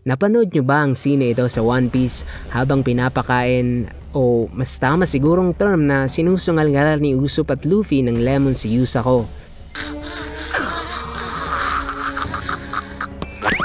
Napanood nyo ba ang sine ito sa One Piece habang pinapakain o mas tama sigurong term na sinusungal-ngal ni Usopp at Luffy ng lemon si Yusako?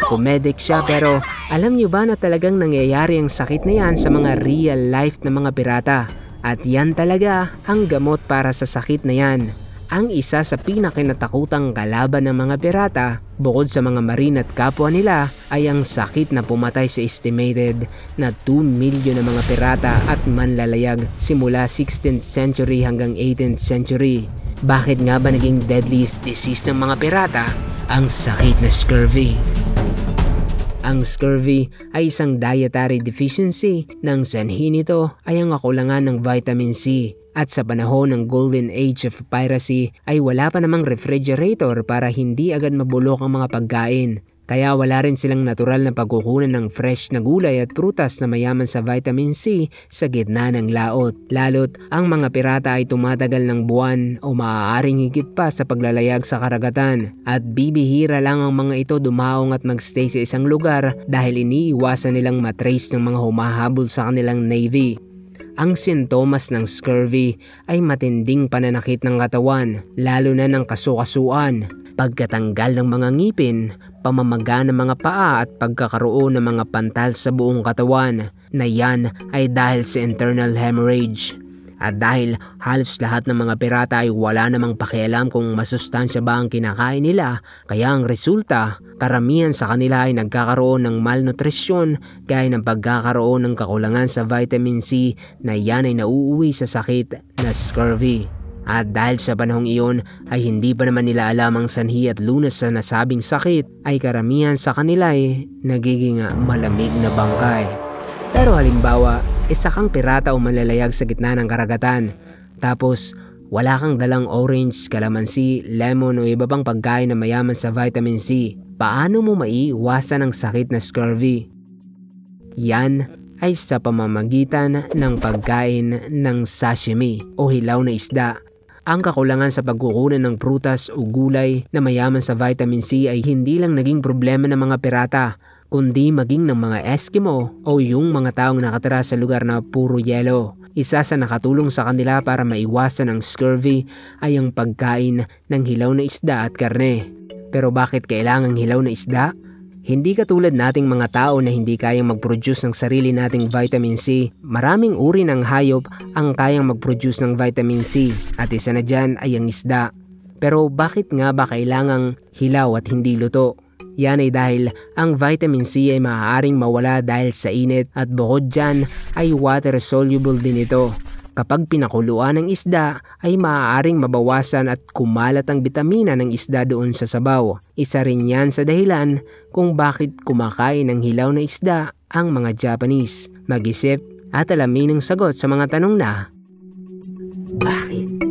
Comedic siya pero alam nyo ba na talagang nangyayari ang sakit na yan sa mga real life na mga pirata? At yan talaga ang gamot para sa sakit na yan. Ang isa sa pinakinatakutang kalaban ng mga pirata, bukod sa mga marine at kapwa nila, ay ang sakit na pumatay sa estimated na 2 milyon na mga pirata at manlalayag simula 16th century hanggang 18th century. Bakit nga ba naging deadliest disease ng mga pirata ang sakit na scurvy? Ang scurvy ay isang dietary deficiency nang sanhi nito ay ang kakulangan ng vitamin C. At sa panahon ng Golden Age of Piracy ay wala pa namang refrigerator para hindi agad mabulok ang mga pagkain. Kaya wala rin silang natural na pagkukunan ng fresh na gulay at prutas na mayaman sa vitamin C sa gitna ng laot. Lalo't ang mga pirata ay tumatagal ng buwan o maaaring higit pa sa paglalayag sa karagatan. At bibihira lang ang mga ito dumaong at magstay sa isang lugar dahil iniiwasan nilang matrace ng mga humahabol sa kanilang navy. Ang sintomas ng scurvy ay matinding pananakit ng katawan, lalo na ng kasukasuan, pagkatanggal ng mga ngipin, pamamaga ng mga paa at pagkakaroon ng mga pantal sa buong katawan na yan ay dahil sa internal hemorrhage. At dahil halos lahat ng mga pirata ay wala namang pakialam kung masustansya ba ang kinakain nila, kaya ang resulta, karamihan sa kanila ay nagkakaroon ng malnutrisyon gaya ng pagkakaroon ng kakulangan sa vitamin C na yan ay nauuwi sa sakit na scurvy. At dahil sa panahong iyon ay hindi pa naman nila alam ang sanhi at lunas sa nasabing sakit, ay karamihan sa kanila ay nagiging malamig na bangkay. Pero halimbawa, isa kang pirata o manlalayag sa gitna ng karagatan. Tapos, wala kang dalang orange, kalamansi, lemon o iba pang pagkain na mayaman sa vitamin C. Paano mo maiiwasan ang sakit na scurvy? Yan ay sa pamamagitan ng pagkain ng sashimi o hilaw na isda. Ang kakulangan sa pagkukunan ng prutas o gulay na mayaman sa vitamin C ay hindi lang naging problema ng mga pirata, kundi maging ng mga Eskimo o yung mga taong nakatira sa lugar na puro yelo. Isa sa nakatulong sa kanila para maiwasan ang scurvy ay ang pagkain ng hilaw na isda at karne. Pero bakit kailangang hilaw na isda? Hindi katulad nating mga tao na hindi kayang mag-produce ng sarili nating vitamin C. Maraming uri ng hayop ang kayang mag-produce ng vitamin C at isa na dyan ay ang isda. Pero bakit nga ba kailangang hilaw at hindi luto? Yan ay dahil ang vitamin C ay maaaring mawala dahil sa init at bukod dyan ay water soluble din ito. Kapag pinakuluan ng isda ay maaaring mabawasan at kumalat ang bitamina ng isda doon sa sabaw. Isa rin yan sa dahilan kung bakit kumakain ng hilaw na isda ang mga Japanese. Mag-isip at alamin ang sagot sa mga tanong na, bakit?